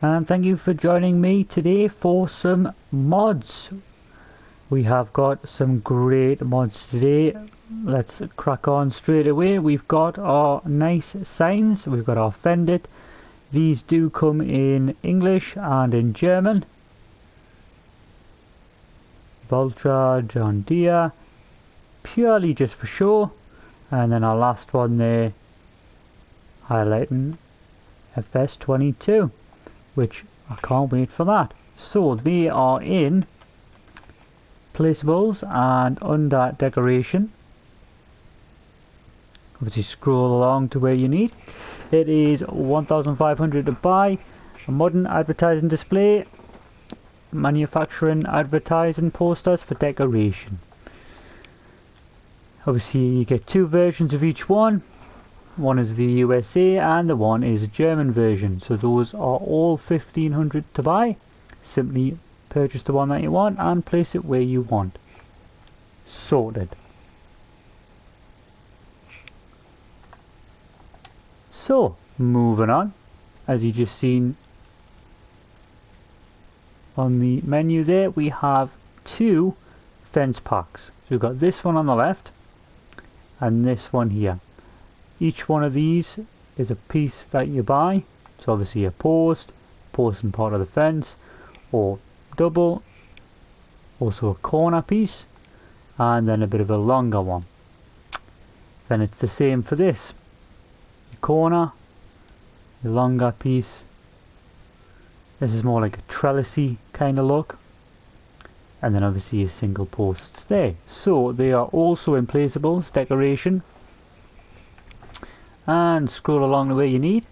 and thank you for joining me today for some mods. We have got some great mods today. Let's crack on straight away. We've got our nice signs, we've got our fendit. These do come in English and in German. Ultra, John Deere, purely just for show. And then our last one there, highlighting FS22, which I can't wait for that. So they are in placeables and under decoration. Obviously scroll along to where you need. It is 1,500 to buy. A modern advertising display, manufacturing advertising posters for decoration. Obviously you get two versions of each one. One is the USA and the one is a German version. So those are all 1,500 to buy. Simply purchase the one that you want and place it where you want. Sorted. So moving on, as you just seen on the menu there, we have two fence packs. So we've got this one on the left and this one here. Each one of these is a piece that you buy. So obviously a post and part of the fence, or double, also a corner piece, and then a bit of a longer one. Then it's the same for this. The corner, the longer piece. This is more like a trellisy kind of look. And then obviously a single posts there. So they are also in placeables, decoration. And scroll along the way you need.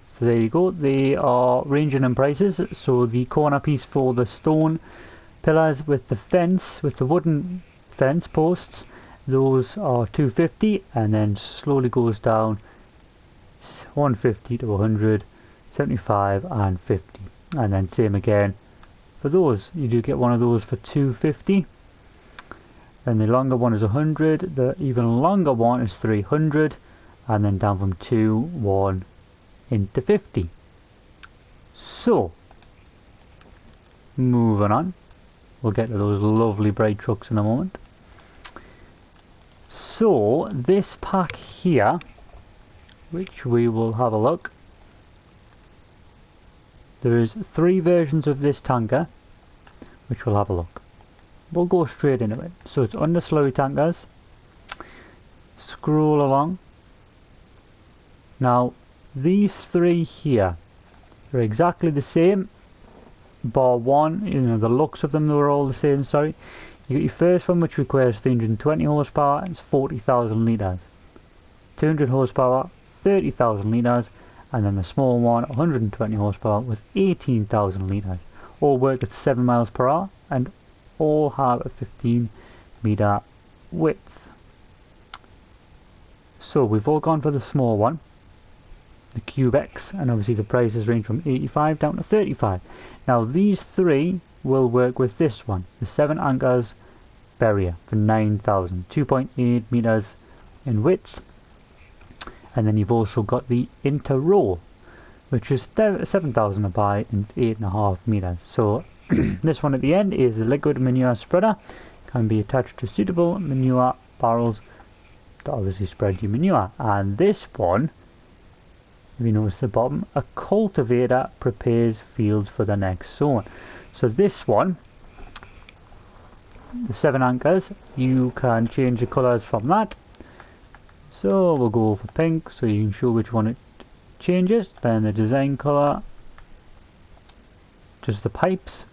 So there you go, they are ranging in prices. So the corner piece for the stone pillars with the fence, with the wooden fence posts, those are 250, and then slowly goes down 150 to 100, 75 and 50. And then same again for those. You do get one of those for 250. Then the longer one is 100, the even longer one is 300, and then down from 2, 1 into 50. So moving on, we'll get to those lovely bright trucks in a moment. So this pack here, which we will have a look, there is 3 versions of this tanker, which we'll have a look. We'll go straight into it. So it's under slurry tankers. Scroll along. Now these 3 here are exactly the same, bar one. You know, the looks of them, they were all the same. Sorry. You got your first one, which requires 320 horsepower and it's 40,000 litres. 200 horsepower, 30,000 litres, and then the small one, 120 horsepower with 18,000 litres. All work at 7 miles per hour and all have a 15 metre width. So we've all gone for the small one, the Cube X, and obviously the prices range from 85 down to 35. Now these 3 will work with this one, the 7 anchors barrier for 9,000, 2.8 metres in width. And then you've also got the inter-row, which is 7,000 to buy and 8.5 metres. So this one at the end is a liquid manure spreader, can be attached to suitable manure barrels to obviously spread your manure. And this one, if you notice the bottom, a cultivator prepares fields for the next sown. So this one, the 7 anchors, you can change the colours from that. So we'll go for pink so you can show which one it changes. Then the design colour, just the pipes.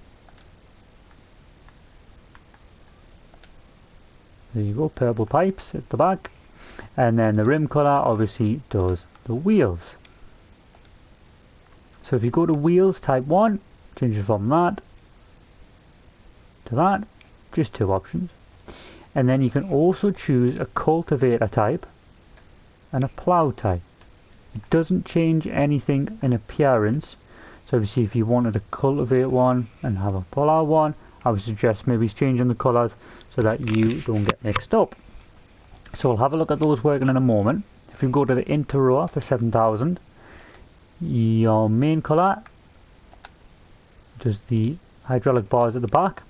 There you go, purple pipes at the back. And then the rim colour obviously does the wheels. So if you go to wheels type 1, change it from that to that, just 2 options. And then you can also choose a cultivator type and a plough type. It doesn't change anything in appearance. So obviously if you wanted to cultivate one and have a plough one, I would suggest maybe changing the colours so that you don't get mixed up. So we'll have a look at those working in a moment. If you go to the inter-row for 7,000, Your main colour does the hydraulic bars at the back,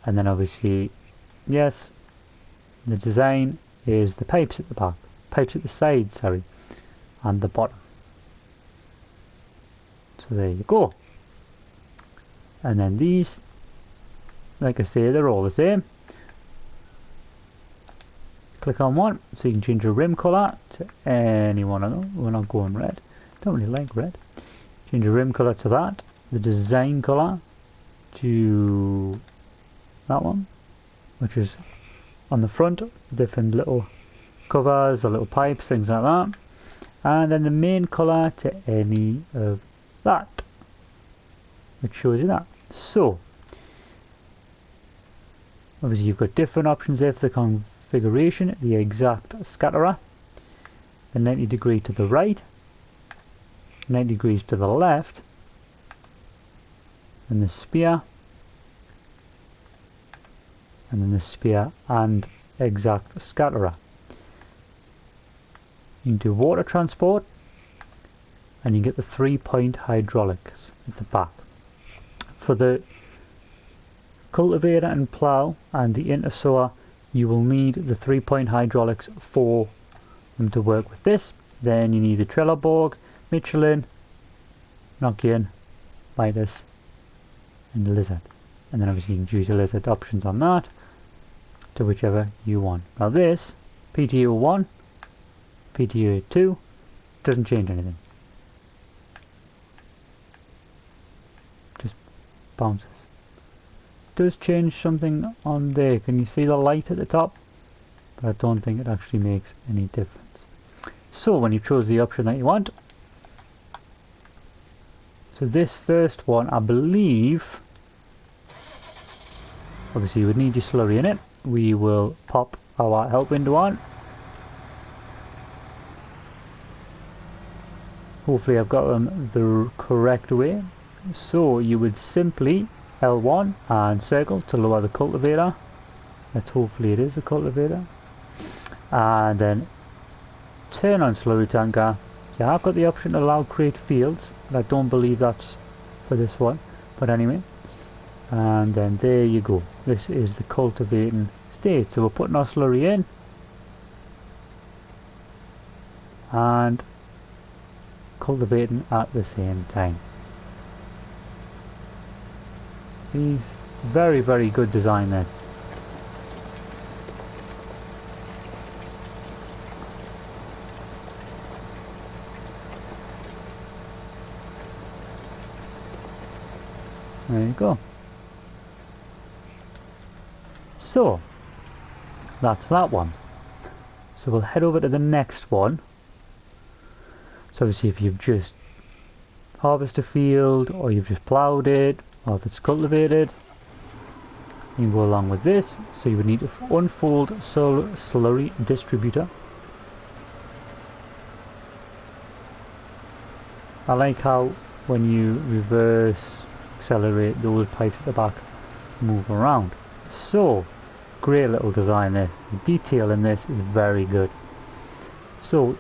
and then obviously, yes, the design is the pipes at the back, pipes at the sides, sorry, and the bottom. So there you go. And then these, like I say, they're all the same. Click on one, so you can change your rim colour to any one of them. We're not going red. Don't really like red. Change your rim colour to that. The design colour to that one, which is on the front, different little covers, or little pipes, things like that. And then the main colour to any of that, which shows you that. So obviously you've got different options there for the configuration. The exact scatterer, the 90 degree to the right, 90 degrees to the left, and the spear, and then the spear and exact scatterer. You can do water transport, and you get the 3-point hydraulics at the back. For the cultivator and plough and the intersower, you will need the 3-point hydraulics for them to work with this. Then you need the Trelleborg, Michelin, Nokian, Midas, and the Lizard. And then obviously you can choose your Lizard options on that to whichever you want. Now this PTO1, PTO2 doesn't change anything. Just bounces. Does change something on there. Can you see the light at the top? But I don't think it actually makes any difference. So when you chose the option that you want, so this first one, I believe, obviously you would need your slurry in it. We will pop our help window on. Hopefully I've got them the correct way. So you would simply L1 and circle to lower the cultivator. That hopefully it is the cultivator. And then turn on slurry tanker. You have got the option to allow create fields, but I don't believe that's for this one. But anyway, and then there you go. This is the cultivating state. So we're putting our slurry in and cultivating at the same time. These very, very good design there. There you go. So that's that one. So we'll head over to the next one. So obviously if you've just harvested a field, or you've just ploughed it, or if it's cultivated, you can go along with this. So you would need to unfold slurry distributor. I like how when you reverse accelerate, those pipes at the back move around. So great little design there. The detail in this is very good. So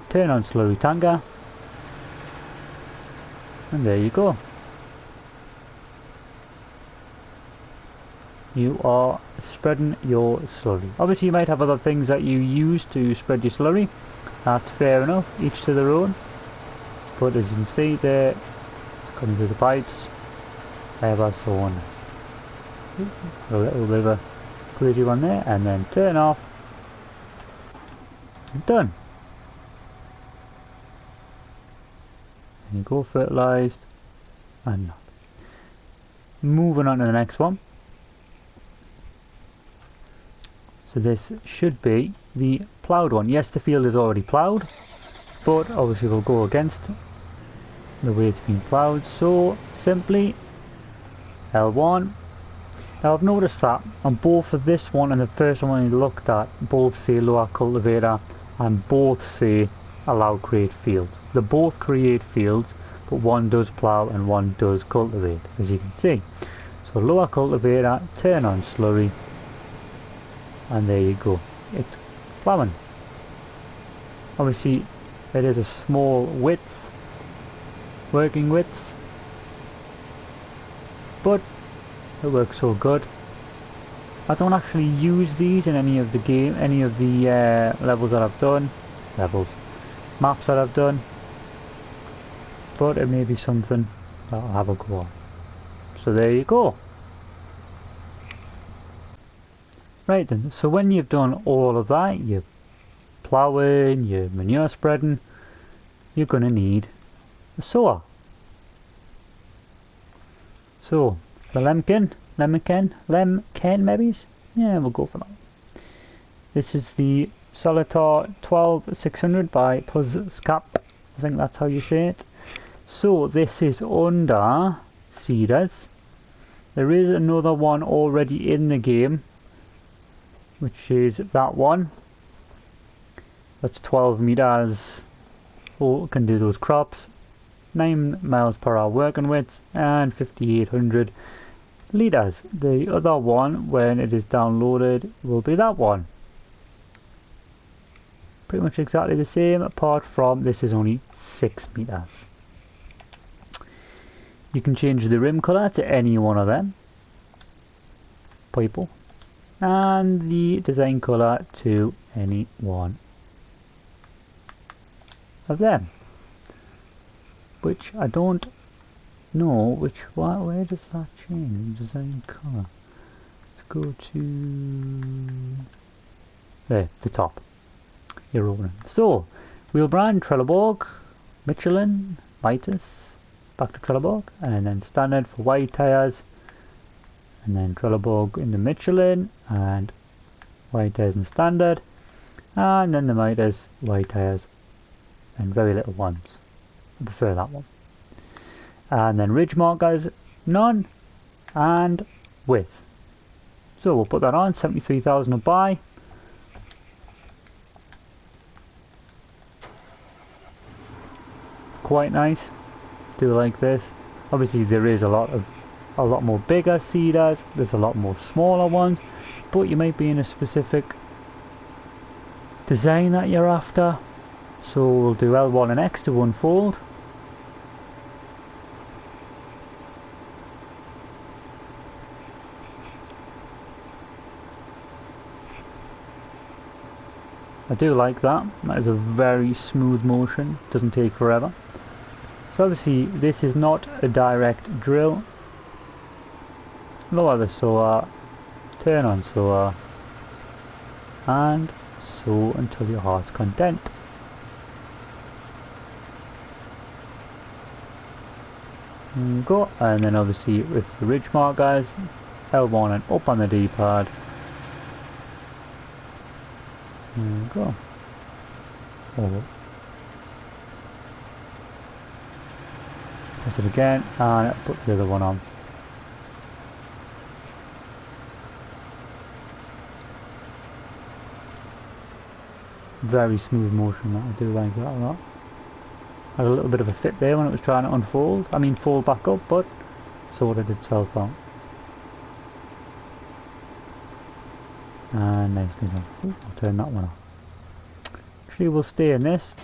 turn on slurry tanker, and there you go. You are spreading your slurry. Obviously you might have other things that you use to spread your slurry. That's fair enough, each to their own. But as you can see there, it's coming through the pipes ever so nice. A little bit of a gritty one there, and then turn off, and done. And you go fertilised and not. Moving on to the next one. So this should be the ploughed one. Yes, the field is already ploughed, but obviously we'll go against the way it's been ploughed. So simply L1. Now I've noticed that on both of this one and the first one we looked at, both say lower cultivator and both say allow create fields. They both create fields, but one does plough and one does cultivate, as you can see. So lower cultivator, turn on slurry, and there you go, it's ploughing. Obviously it is a small width, working width, but it works so good. I don't actually use these in any of the levels that I've done, maps that I've done, but it may be something that I'll have a go on. So there you go. Right then, so when you've done all of that, your ploughing, your manure spreading, you're going to need a sower. So, the lemken maybe? Yeah, we'll go for that. This is the Solitar 12600 by Puzzscap. I think that's how you say it. So, this is under seeders. There is another one already in the game, which is that one. That's 12 meters. Oh, can do those crops. 9 miles per hour working width and 5800 liters. The other one, when it is downloaded, will be that one. Pretty much exactly the same, apart from this is only 6 meters. You can change the rim colour to any one of them. Purple. And the design colour to any one of them. Which I don't know where does that change? Design colour. Let's go to there, the top. You're rolling. So wheel brand Trelleborg, Michelin, Mitas, back to Trelleborg, and then standard for wide tyres, and then Trelleborg in the Michelin and wide tyres and standard, and then the Mitas wide tyres and very little ones. I prefer that one. And then ridge markers, none, and width. So we'll put that on, 73,000 a buy. It's quite nice. Do like this. Obviously there is a lot more bigger seeders, there's a lot more smaller ones, but you might be in a specific design that you're after. So we'll do L1 and X to unfold. I do like that. That is a very smooth motion, doesn't take forever. So obviously this is not a direct drill. Lower the sower, turn on sower, and sow until your heart's content. There you go, and then obviously with the ridge markers, L1 and up on the D-pad. There you go. Oh. Press it again and put the other one on. Very smooth motion, that I do like that a lot. Had a little bit of a fit there when it was trying to unfold. I mean fold back up, but sorted itself out. And nicely done. Ooh, I'll turn that one off. Actually we'll stay in this.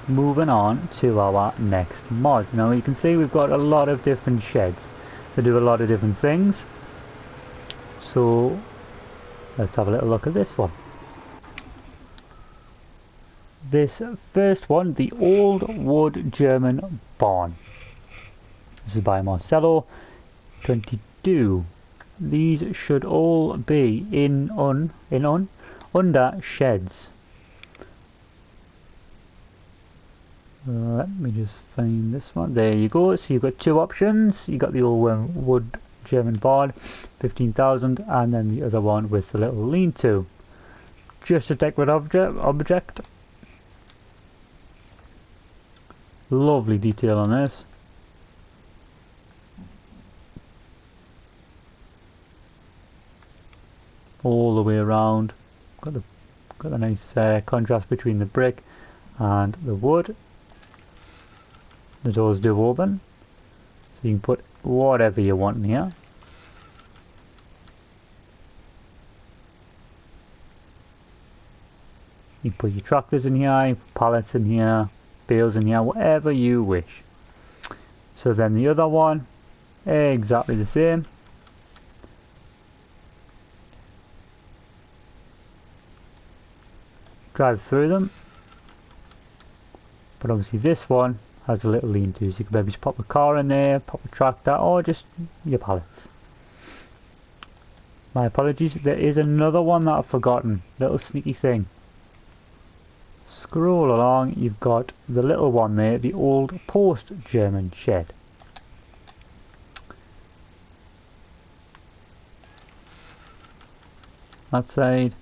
Moving on to our next mod. Now you can see we've got a lot of different sheds that do a lot of different things. So let's have a little look at this one. This first one, the Old Wood German Barn. This is by Marcello 22. These should all be under sheds. Let me just find this one. There you go. So you've got two options. You got the Old Wood German Barn, 15,000, and then the other one with the little lean-to. Just a decorative object. Lovely detail on this. All the way around. Got the nice contrast between the brick and the wood. The doors do open, so you can put whatever you want in here. You can put your tractors in here, you put pallets in here, bales in here, whatever you wish. So then the other one, exactly the same. Drive through them. But obviously this one has a little lean-to, so you can maybe just pop a car in there, pop a tractor, or just your pallets. My apologies, there is another one that I've forgotten. Little sneaky thing. Scroll along, you've got the little one there, the old post-German shed. That side.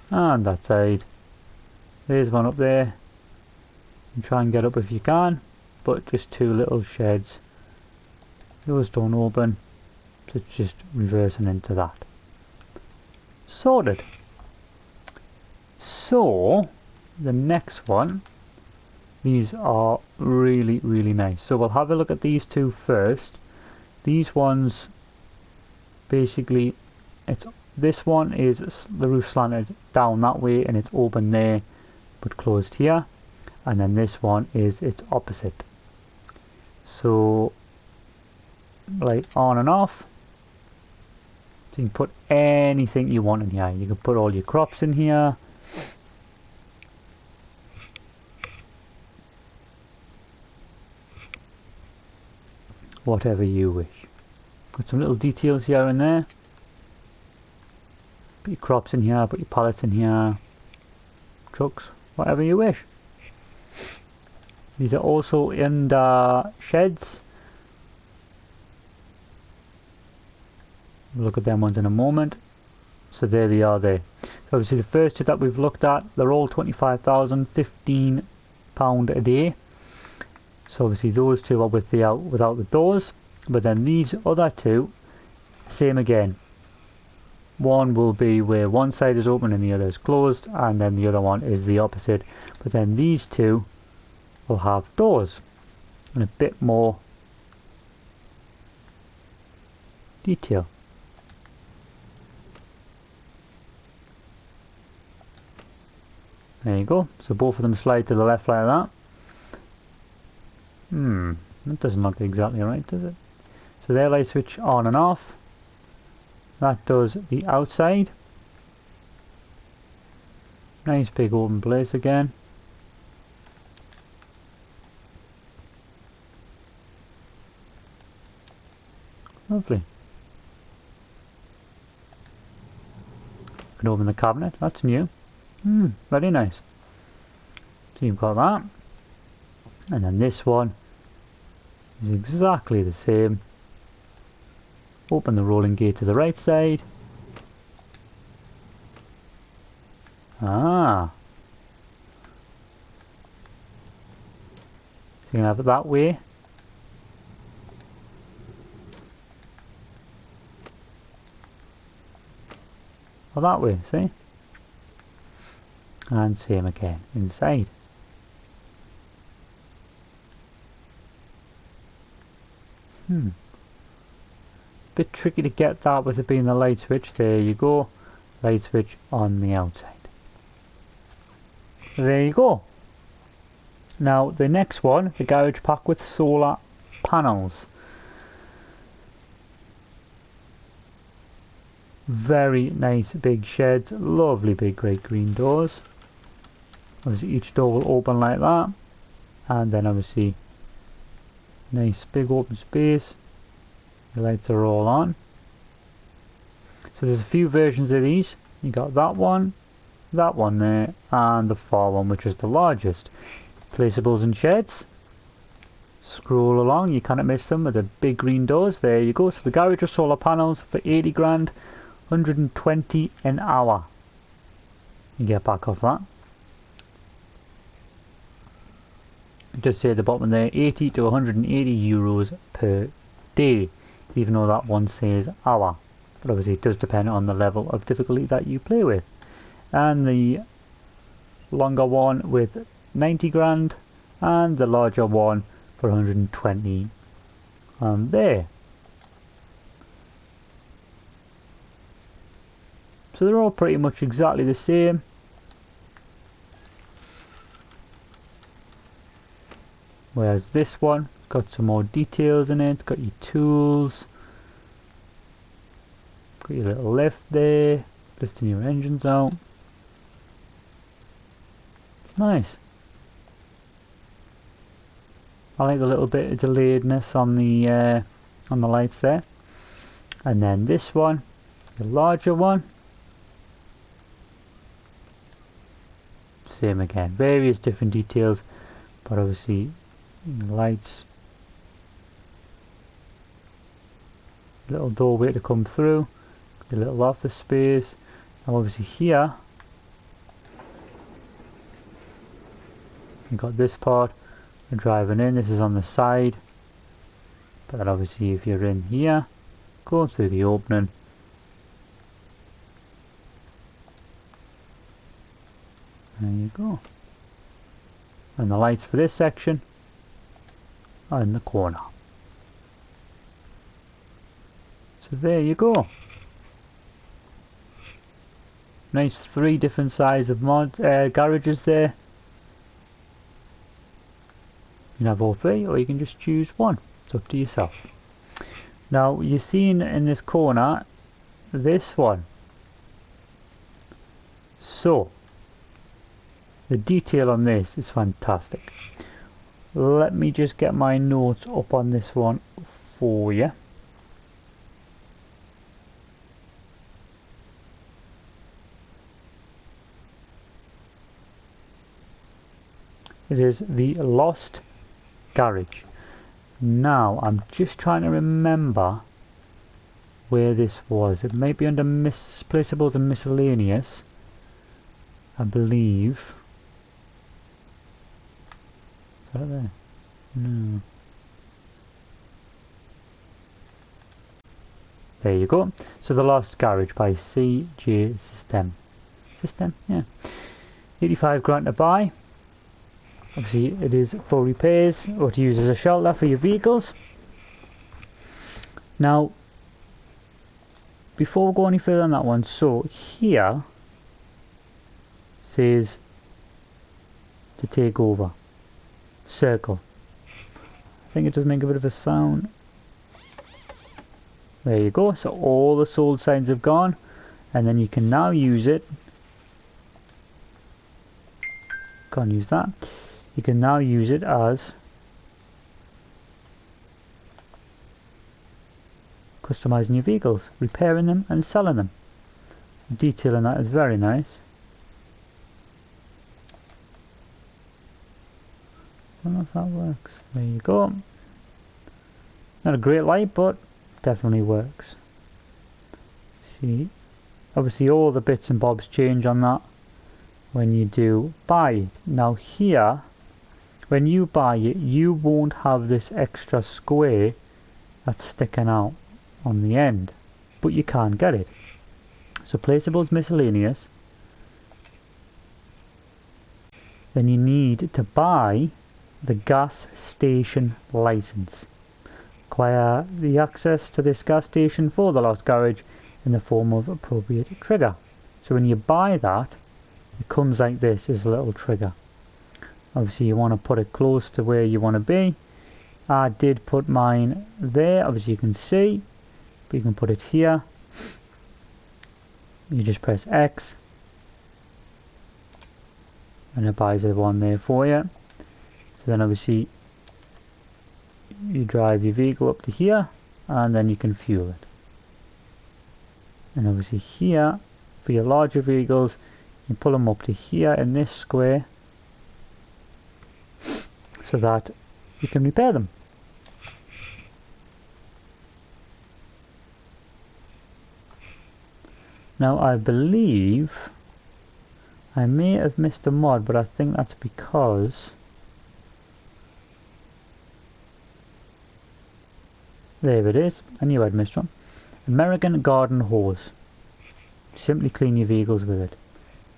And that side. There's one up there. And try and get up if you can, but just two little sheds. Those don't open, so it's just reversing into that. Sorted. So the next one, these are really nice. So we'll have a look at these two first. These ones, basically, this one is the roof slanted down that way and it's open there but closed here. And then this one is its opposite. So, like on and off. So you can put anything you want in here. You can put all your crops in here. Whatever you wish. Got some little details here and there. Put your crops in here, put your pallets in here. Trucks, whatever you wish. These are also in the sheds. We'll look at them ones in a moment. So there they are there. So obviously the first two that we've looked at, they're all 25,000, £15 a day. So obviously those two are without the doors. But then these other two, same again. One will be where one side is open and the other is closed, and then the other one is the opposite. But then these two will have doors and a bit more detail. There you go. So both of them slide to the left like that. That doesn't look exactly right, does it? So their light switch on and off. That does the outside. Nice big open place again. Lovely. Can open the cabinet. That's new. Very nice. So you've got that. And then this one is exactly the same. Open the rolling gate to the right side. So you can have it that way. Or that way, see? And same again inside. It's a bit tricky to get that with it being the light switch. There you go. Light switch on the outside. There you go. Now the next one, the garage pack with solar panels. Very nice big sheds, lovely big great green doors. Obviously each door will open like that, and then obviously nice big open space. The lights are all on. So there's a few versions of these. You got that one there, and the far one, which is the largest. Placeables in sheds. Scroll along, you cannot miss them with the big green doors. There you go. So the garage with solar panels for 80 grand, 120 an hour. You get back off that. It does say at the bottom there, 80 to 180 euros per day, even though that one says hour. But obviously it does depend on the level of difficulty that you play with. And the longer one with 90 grand, and the larger one for 120 there. So they're all pretty much exactly the same. Whereas this one got some more details in it, got your tools, got your little lift there, lifting your engines out. Nice. I like a little bit of delayedness on the lights there. And then this one, the larger one, same again, various different details, but obviously lights, little doorway to come through, a little office space. Now obviously here you've got this part, you're driving in, this is on the side, but then obviously if you're in here, going through the opening, there you go. And the lights for this section are in the corner. So there you go. Nice 3 different size of garages there. You can have all 3, or you can just choose one. It's up to yourself. Now you're seeing in this corner this one. So the detail on this is fantastic. Let me just get my notes up on this one for you. It is the Lost Garage. Now I'm just trying to remember where this was. It may be under Misplaceables and Miscellaneous, I believe. Is that there? No. There you go. So the Lost Garage by CJ System. Yeah. 85 grand to buy. Obviously it is for repairs or to use as a shelter for your vehicles. Now before we go any further on that one, so here says to take over, circle. I think it does make a bit of a sound. There you go, so all the sold signs have gone, and then you can now use it. Can't use that. You can now use it as customizing your vehicles, repairing them and selling them. The detail in that is very nice. I don't know if that works. There you go. Not a great light, but definitely works. See, obviously all the bits and bobs change on that when you do buy it. Now here, when you buy it, you won't have this extra square that's sticking out on the end, but you can get it. So Placeables Miscellaneous, then you need to buy the gas station license. Acquire the access to this gas station for the Lost Garage in the form of appropriate trigger. So when you buy that, it comes like this as a little trigger. Obviously you want to put it close to where you want to be. I did put mine there, obviously you can see, but you can put it here. You just press X and it buys the one there for you. So then obviously you drive your vehicle up to here and then you can fuel it. And obviously here for your larger vehicles you pull them up to here in this square so that you can repair them. Now I believe I may have missed a mod, but I think that's because there it is. I knew I'd missed one. American Garden Hose. Simply clean your vehicles with it.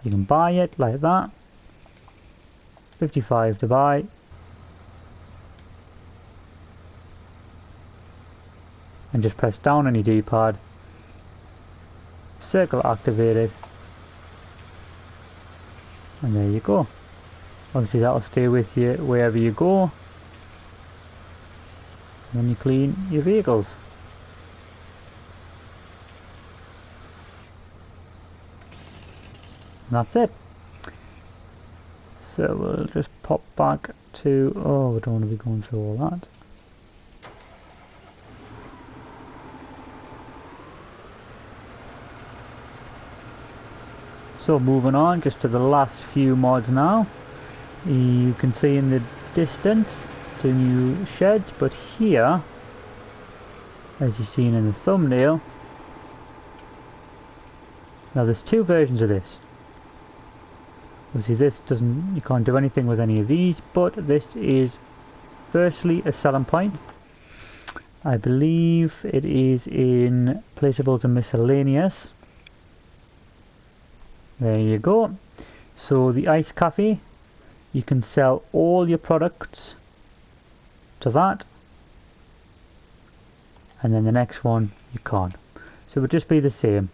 You can buy it like that. 55 to buy. And just press down on your D-pad. Circle activated. And there you go. Obviously that'll stay with you wherever you go. And then you clean your vehicles. And that's it. So we'll just pop back to, oh, we don't want to be going through all that. So moving on just to the last few mods now. You can see in the distance the new sheds, but here, as you've seen in the thumbnail, now there's two versions of this. Obviously this doesn't, you can't do anything with any of these, but this is firstly a selling point. I believe it is in placeables and miscellaneous. There you go. So the ice cafe, you can sell all your products to that, and then the next one you can't. So it would just be the same.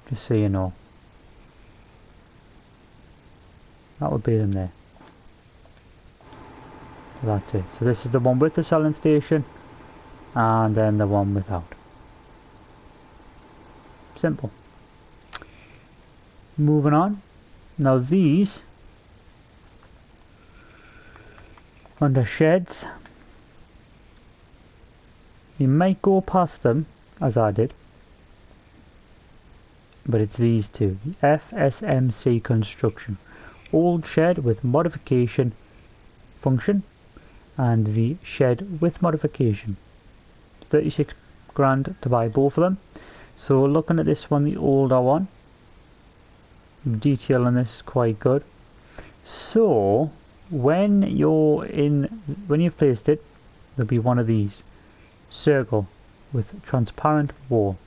Just so you know. That would be them there. So that's it. So this is the one with the selling station, and then the one without. Simple. Moving on. Now these, under sheds, you might go past them, as I did, but it's these two, the FSMC construction, old shed with modification function, and the shed with modification. 36 grand to buy both of them. So looking at this one, the older one, detail on this is quite good. So when you've placed it, there'll be one of these, circle with transparent wall.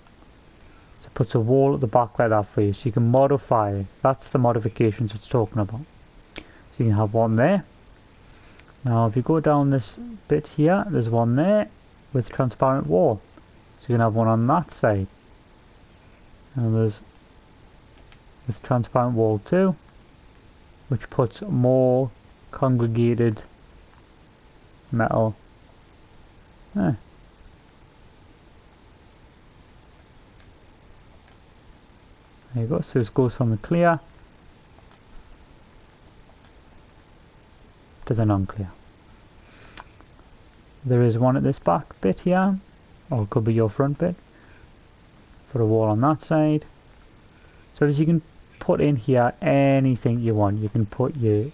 So it puts a wall at the back like that for you, so you can modify it. That's the modifications it's talking about. So you can have one there. Now if you go down this bit here, there's one there with transparent wall. So you can have one on that side. And there's with transparent wall too, which puts more congregated metal. There you go. So this goes from the clear to the non-clear. There is one at this back bit here, or it could be your front bit, for a wall on that side. So as you can put in here anything you want. You can put your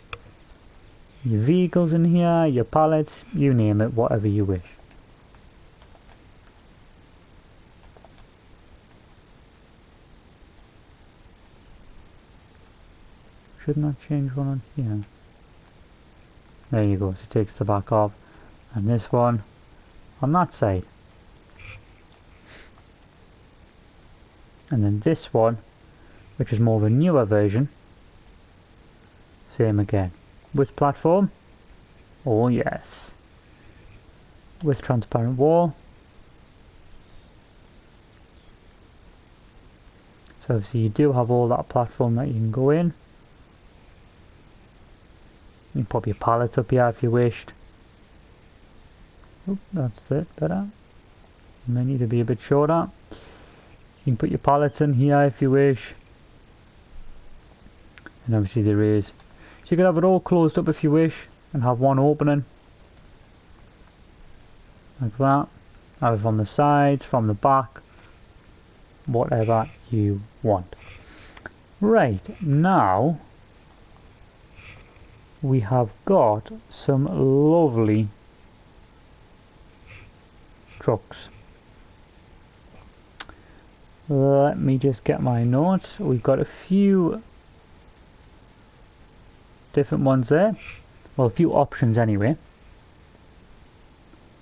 vehicles in here, your pallets, you name it, whatever you wish. Shouldn't that change one on here? There you go, so it takes the back off. And this one on that side. And then this one, which is more of a newer version, same again. With platform, oh yes. With transparent wall. So obviously you do have all that platform that you can go in. You can pop your pallets up here if you wished. Oop, that's it, better. You may need to be a bit shorter. You can put your pallets in here if you wish. And obviously there is. So you can have it all closed up if you wish and have one opening. Like that. Have it from the sides, from the back. Whatever you want. Right, now we have got some lovely trucks. Let me just get my notes. We've got a few different ones there. Well, a few options anyway.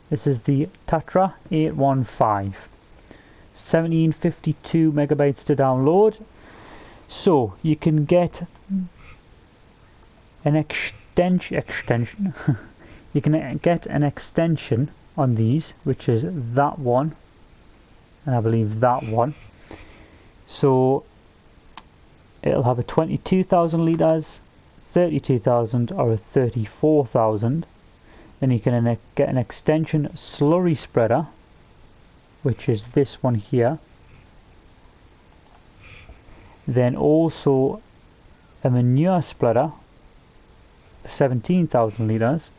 This is the Tatra 815. 1752 megabytes to download. So you can get an extension. You can get an extension on these, which is that one, and I believe that one. So it'll have a 22,000 litres, 32,000 or a 34,000. Then you can get an extension slurry spreader, which is this one here. Then also a manure spreader for 17,000 litres,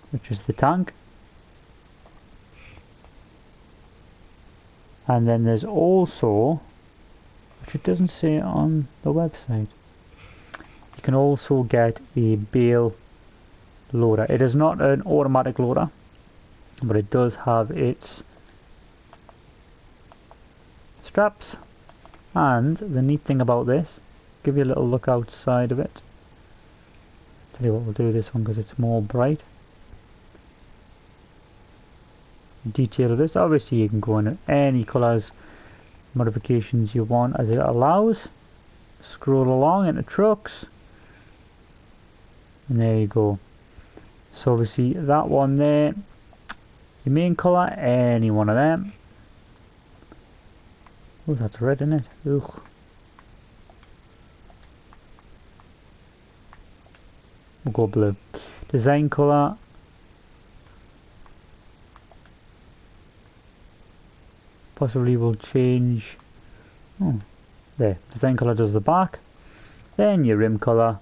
which is the tank. And then there's also, which it doesn't say on the website, you can also get a bale loader. It is not an automatic loader, but it does have its straps. And the neat thing about this, give you a little look outside of it. Tell you what, we'll do this one because it's more bright. Detail of this, obviously you can go in any colours, modifications you want as it allows. Scroll along into trucks, and there you go. So obviously that one there, your main colour, any one of them. Oh, that's red, isn't it? Ugh. We'll go blue. Design colour, possibly will change. Oh, there. Design colour does the back. Then your rim colour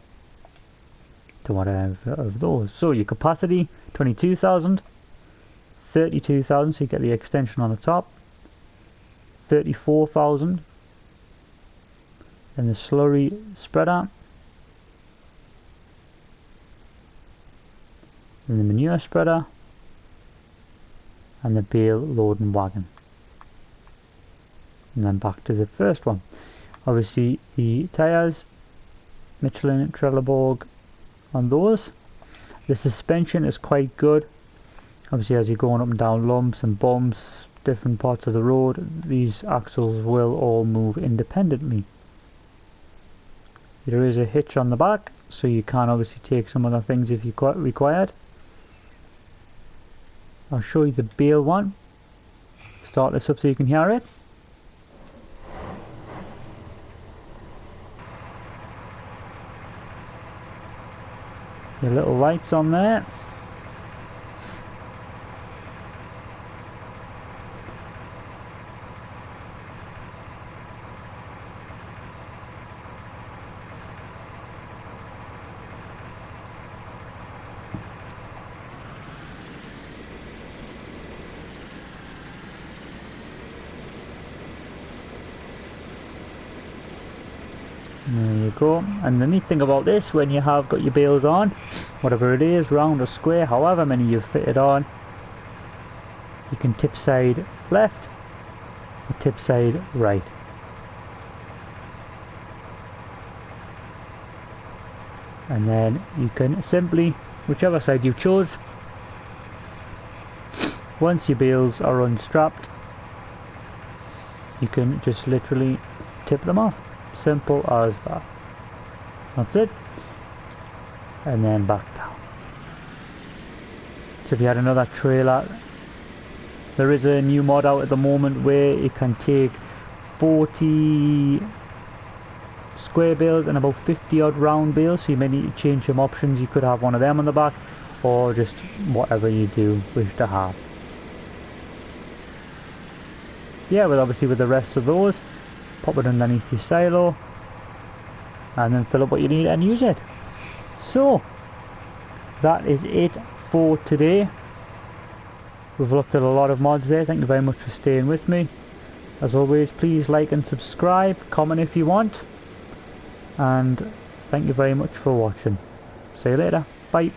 to whatever of those. So your capacity 22,000, 32,000. So you get the extension on the top. 34,000. Then the slurry spreader. Then the manure spreader. And the bale loading wagon. And then back to the first one. Obviously the tyres, Michelin, Trelleborg on those. The suspension is quite good. Obviously as you're going up and down lumps and bumps, different parts of the road, these axles will all move independently. There is a hitch on the back, so you can obviously take some other things if you required. I'll show you the bale one. Start this up so you can hear it. Your little lights on there. There you go. And the neat thing about this, when you have got your bales on, whatever it is, round or square, however many you've fitted on, you can tip side left or tip side right. And then you can simply, whichever side you chose, once your bales are unstrapped, you can just literally tip them off. Simple as that. That's it. And then back down. So if you had another trailer, there is a new mod out at the moment where it can take 40 square bales and about 50 odd round bales, so you may need to change some options. You could have one of them on the back, or just whatever you do wish to have. So yeah, well, obviously with the rest of those, pop it underneath your silo and then fill up what you need and use it. So that is it for today. We've looked at a lot of mods there. Thank you very much for staying with me. As always, please like and subscribe, comment if you want, and thank you very much for watching. See you later. Bye.